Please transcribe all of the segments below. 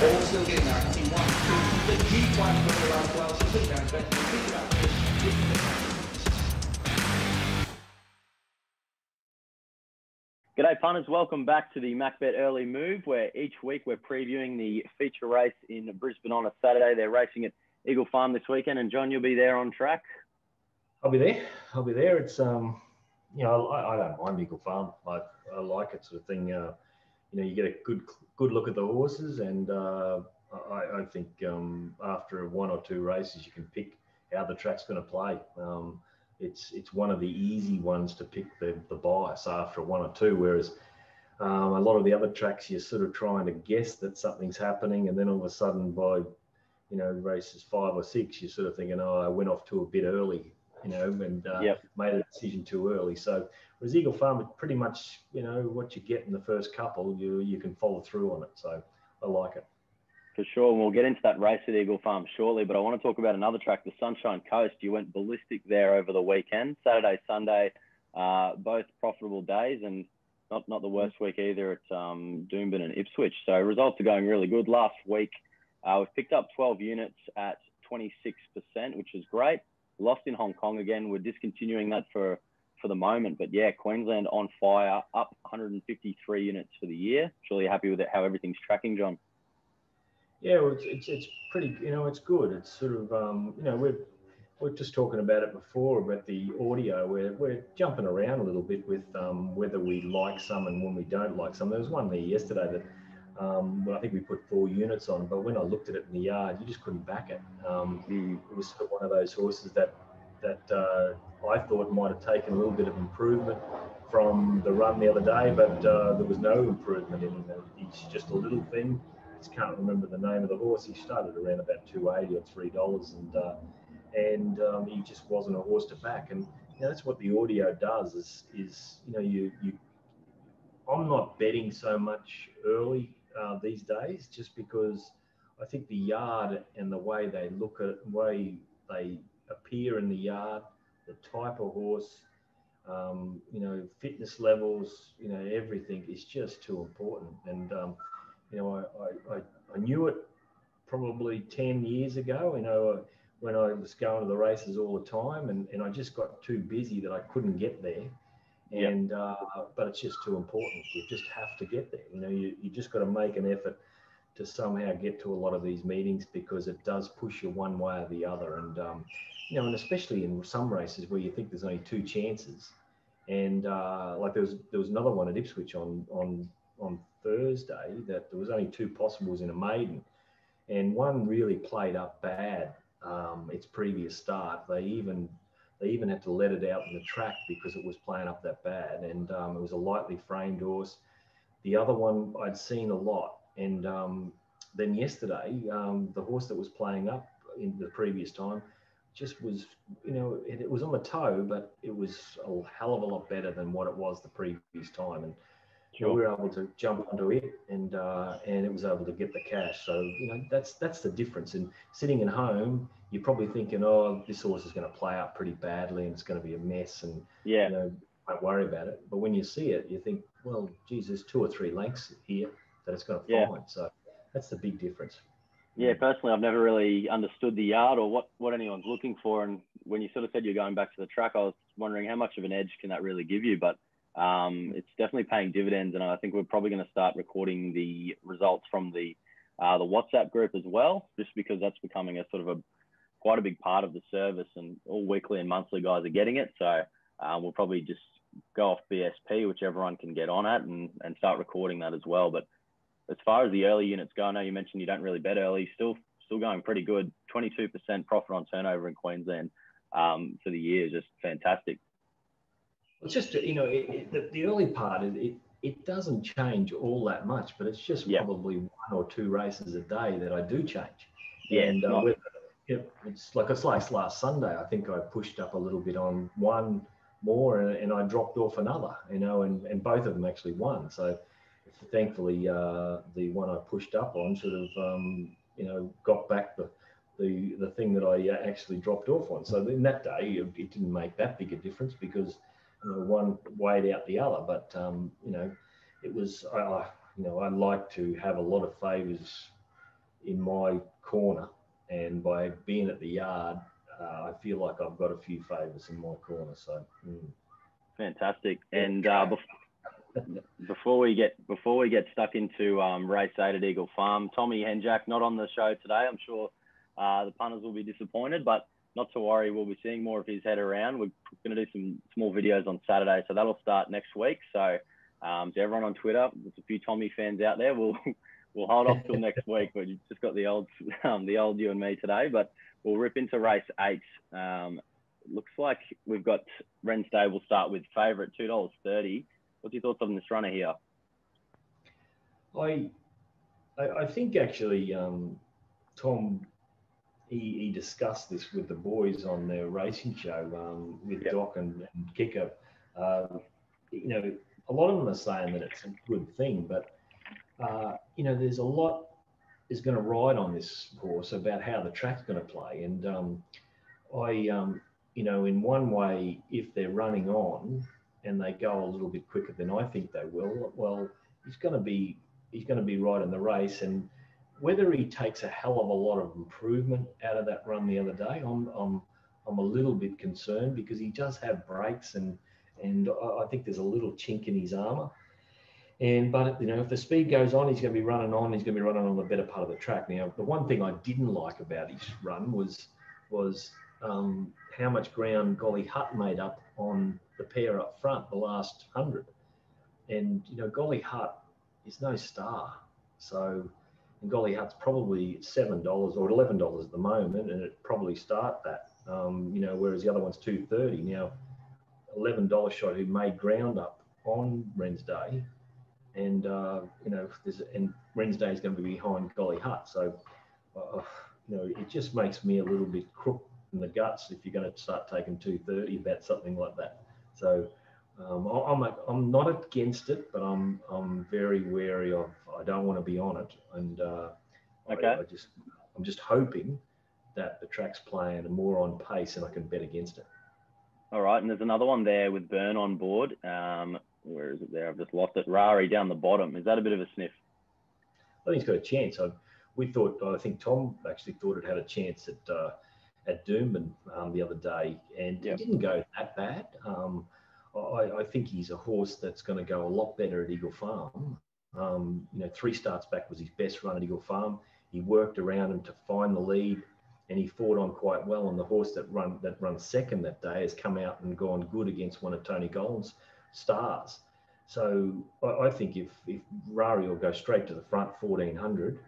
All still getting there. I can see 1, 2. The G1 winner as well. She's put down better. Think about this. G'day punters, welcome back to the MacBet Early Move, where each week we're previewing the feature race in Brisbane on a Saturday. They're racing at Eagle Farm this weekend, and John, you'll be there on track. I'll be there. It's I don't mind Eagle Farm. I like it, sort of thing. You get a good look at the horses, and I think after 1 or 2 races, you can pick how the track's going to play. It's one of the easy ones to pick the bias after 1 or 2, whereas a lot of the other tracks you're sort of trying to guess that something's happening, and then all of a sudden by races 5 or 6, you're sort of thinking, oh, I went off to a bit early, and made a decision too early. So whereas Eagle Farm is pretty much what you get in the first couple, you can follow through on it. So I like it. For sure, and we'll get into that race at Eagle Farm shortly, but I want to talk about another track, the Sunshine Coast. You went ballistic there over the weekend, Saturday, Sunday, both profitable days, and not the worst week either at Doomben and Ipswich. So results are going really good. Last week, we've picked up 12 units at 26%, which is great. Lost in Hong Kong again. We're discontinuing that for the moment, but yeah, Queensland on fire, up 153 units for the year. Surely happy with it, how everything's tracking, John? Yeah, well, it's pretty, it's good. It's sort of, we're just talking about it before, about the audio. We're jumping around a little bit with whether we like some and when we don't like some. There was one there yesterday that I think we put 4 units on, but when I looked at it in the yard, you just couldn't back it. It was sort of one of those horses that I thought might have taken a little bit of improvement from the run the other day, but there was no improvement in him. He's just a little thing. Can't remember the name of the horse. He started around about $2.80 or $3, and he just wasn't a horse to back. And that's what the audio does. Is I'm not betting so much early these days, just because I think the yard and the way they look at it, the way they appear in the yard, the type of horse, fitness levels, everything is just too important. And I knew it probably 10 years ago, when I was going to the races all the time, and I just got too busy that I couldn't get there. And but it's just too important. You just have to get there. You just got to make an effort to somehow get to a lot of these meetings, because it does push you one way or the other. And and especially in some races where you think there's only 2 chances, and like there was another one at Ipswich on Thursday that there was only 2 possibles in a maiden, and one really played up bad its previous start. They even had to let it out in the track because it was playing up that bad, and it was a lightly framed horse. The other one I'd seen a lot, and then yesterday the horse that was playing up in the previous time just was, it was on the toe, but it was a hell of a lot better than what it was the previous time. And we were able to jump onto it, and it was able to get the cash. So that's the difference. And sitting at home, you're probably thinking, oh, this horse is going to play up pretty badly, and it's going to be a mess, and don't worry about it. But when you see it, you think, well, geez, there's 2 or 3 lengths here that it's going to find. So that's the big difference. Yeah, personally, I've never really understood the yard or what anyone's looking for. And when you sort of said you're going back to the track, I was wondering how much of an edge can that really give you? But it's definitely paying dividends, and I think we're probably going to start recording the results from the WhatsApp group as well, just because that's becoming a sort of quite a big part of the service, and all weekly and monthly guys are getting it. So we'll probably just go off BSP, which everyone can get on at, and start recording that as well. But as far as the early units go, I know you mentioned you don't really bet early. Still going pretty good. 22% profit on turnover in Queensland for the year is just fantastic. It's just, the early part, it doesn't change all that much, but it's just probably 1 or 2 races a day that I do change. Yeah, and it's like last Sunday, I think I pushed up a little bit on one more, and I dropped off another, and both of them actually won. So thankfully, the one I pushed up on sort of, got back the thing that I actually dropped off on. So in that day, it didn't make that big a difference, because one weighed out the other. But it was I like to have a lot of favours in my corner, and by being at the yard, I feel like I've got a few favours in my corner. So fantastic. And before we get stuck into race 8 at Eagle Farm, Tommy Henjack not on the show today. I'm sure the punters will be disappointed, but not to worry. We'll be seeing more of his head around. We're going to do some small videos on Saturday, so that'll start next week. So to everyone on Twitter, there's a few Tommy fans out there. We'll hold off till next week. But you've just got the old you and me today. But we'll rip into race 8. Looks like we've got Wednesday. We'll start with favourite $2.30. What's your thoughts on this runner here? I think actually Tom, he discussed this with the boys on their racing show with Doc and Kicker. You know, a lot of them are saying that it's a good thing, but you know, there's a lot is going to ride on this horse about how the track's going to play. And you know, in one way, if they're running on and they go a little bit quicker than I think they will, well, he's going to be right in the race. And whether he takes a hell of a lot of improvement out of that run the other day, I'm a little bit concerned, because he does have brakes, and I think there's a little chink in his armour. But you know, if the speed goes on, he's going to be running on. He's going to be running on the better part of the track. Now, the one thing I didn't like about his run was how much ground Golly Hutt made up on the pair up front, the last 100. And you know, Golly Hutt is no star, so. And Golly Hutt's probably $7 or $11 at the moment, and it probably start that. You know, whereas the other one's $2.30 now. $11 shot who made ground up on Wednesday, and you know, and Wednesday is going to be behind Golly Hutt. So you know, it just makes me a little bit crook in the guts if you're going to start taking $2.30 about something like that. So I'm not against it, but I'm very wary of. I don't want to be on it, and okay. I'm just hoping that the track's playing more on pace and I can bet against it. All right, and there's another one there with Byrne on board. Where is it there? I've just lost it. Rari down the bottom. Is that a bit of a sniff? I think he's got a chance. I think Tom actually thought it had a chance at Doomben the other day, and He didn't go that bad. I think he's a horse that's going to go a lot better at Eagle Farm. You know, 3 starts back was his best run at Eagle Farm. He worked around him to find the lead, and he fought on quite well. And the horse that runs second that day has come out and gone good against one of Tony Golden's stars. So I think if Rari will go straight to the front 1400,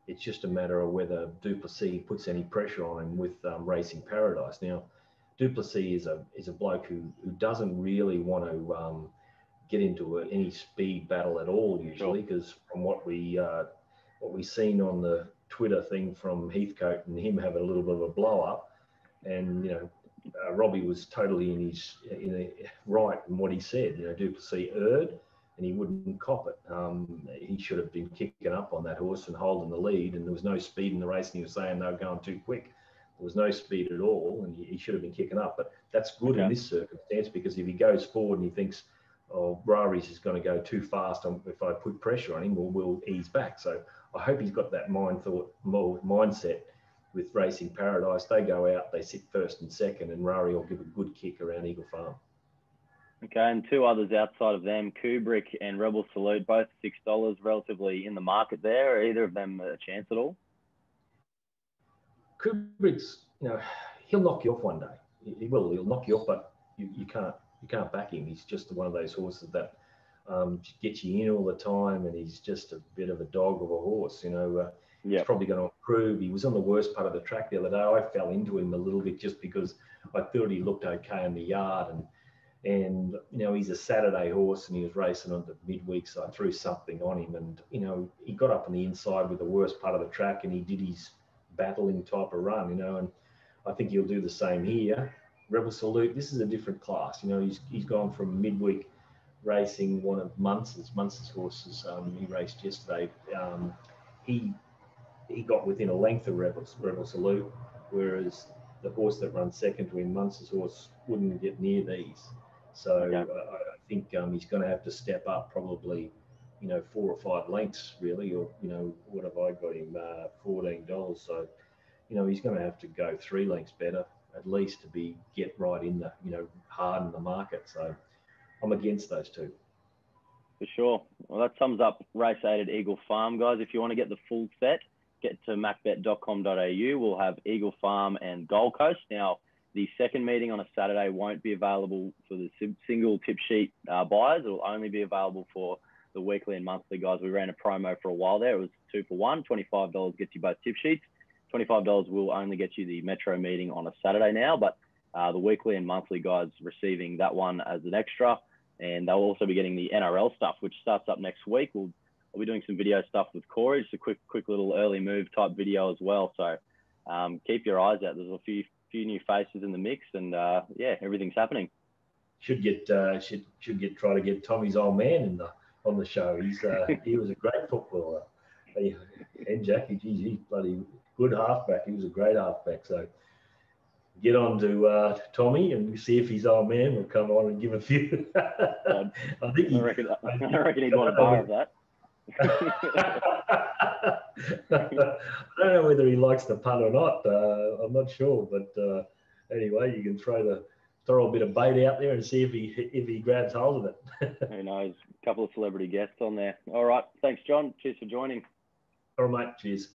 it's just a matter of whether Duplessis puts any pressure on him with Racing Paradise. Now, Duplessis is a bloke who doesn't really want to get into any speed battle at all usually, because from what we seen on the Twitter thing from Heathcote and him having a little bit of a blow up, and you know, Robbie was totally right in what he said. You know, Duplessis erred and he wouldn't cop it. He should have been kicking up on that horse and holding the lead, and there was no speed in the race, and he was saying they were going too quick. There was no speed at all, and he should have been kicking up. But that's good in this circumstance, because if he goes forward and he thinks, oh, Rari's is going to go too fast, if I put pressure on him, we'll ease back. So I hope he's got that mindset with Racing Paradise. They go out, they sit first and second, and Rari will give a good kick around Eagle Farm. Okay, and 2 others outside of them, Kubrick and Rebel Salute, both $6, relatively in the market there. Are either of them a chance at all? Kubrick's, you know, he'll knock you off one day. He'll knock you off, but you can't back him. He's just one of those horses that gets you in all the time, and he's just a bit of a dog of a horse. You know, he's probably going to improve. He was on the worst part of the track the other day. I fell into him a little bit just because I thought he looked okay in the yard, and you know, he's a Saturday horse, and he was racing on the midweek, so I threw something on him, and you know, he got up on the inside with the worst part of the track, and he did his battling type of run, you know, and I think he'll do the same here. Rebel Salute, this is a different class. You know, he's gone from midweek racing one of Munster's horses. He raced yesterday. He got within a length of Rebel Salute, whereas the horse that runs second to him, Munster's horse, wouldn't get near these. So I think he's going to have to step up probably you know, 4 or 5 lengths really, or, you know, what have I got him, $14. So, you know, he's going to have to go 3 lengths better at least to get right in the, you know, hard in the market. So I'm against those two. For sure. Well, that sums up race 8 at Eagle Farm, guys. If you want to get the full set, get to macbet.com.au. We'll have Eagle Farm and Gold Coast. Now, the second meeting on a Saturday won't be available for the single tip sheet buyers. It will only be available for the weekly and monthly guys. We ran a promo for a while there. It was 2 for 1. $25 gets you both tip sheets. $25 will only get you the Metro meeting on a Saturday now, but the weekly and monthly guys receiving that one as an extra. And they'll also be getting the NRL stuff, which starts up next week. I'll be doing some video stuff with Corey, just a quick little early move type video as well. So keep your eyes out. There's a few new faces in the mix, and yeah, everything's happening. Should try to get Tommy's old man on the show. He was a great footballer. And Jackie, he's bloody good halfback. He was a great halfback. So get on to Tommy and see if his old man will come on and give a few. I reckon he'd want a bar of that. I don't know whether he likes the punt or not. I'm not sure, but anyway, you can throw a bit of bait out there and see if he grabs hold of it. Who knows? A couple of celebrity guests on there. All right. Thanks, John. Cheers for joining. All right, mate. Cheers.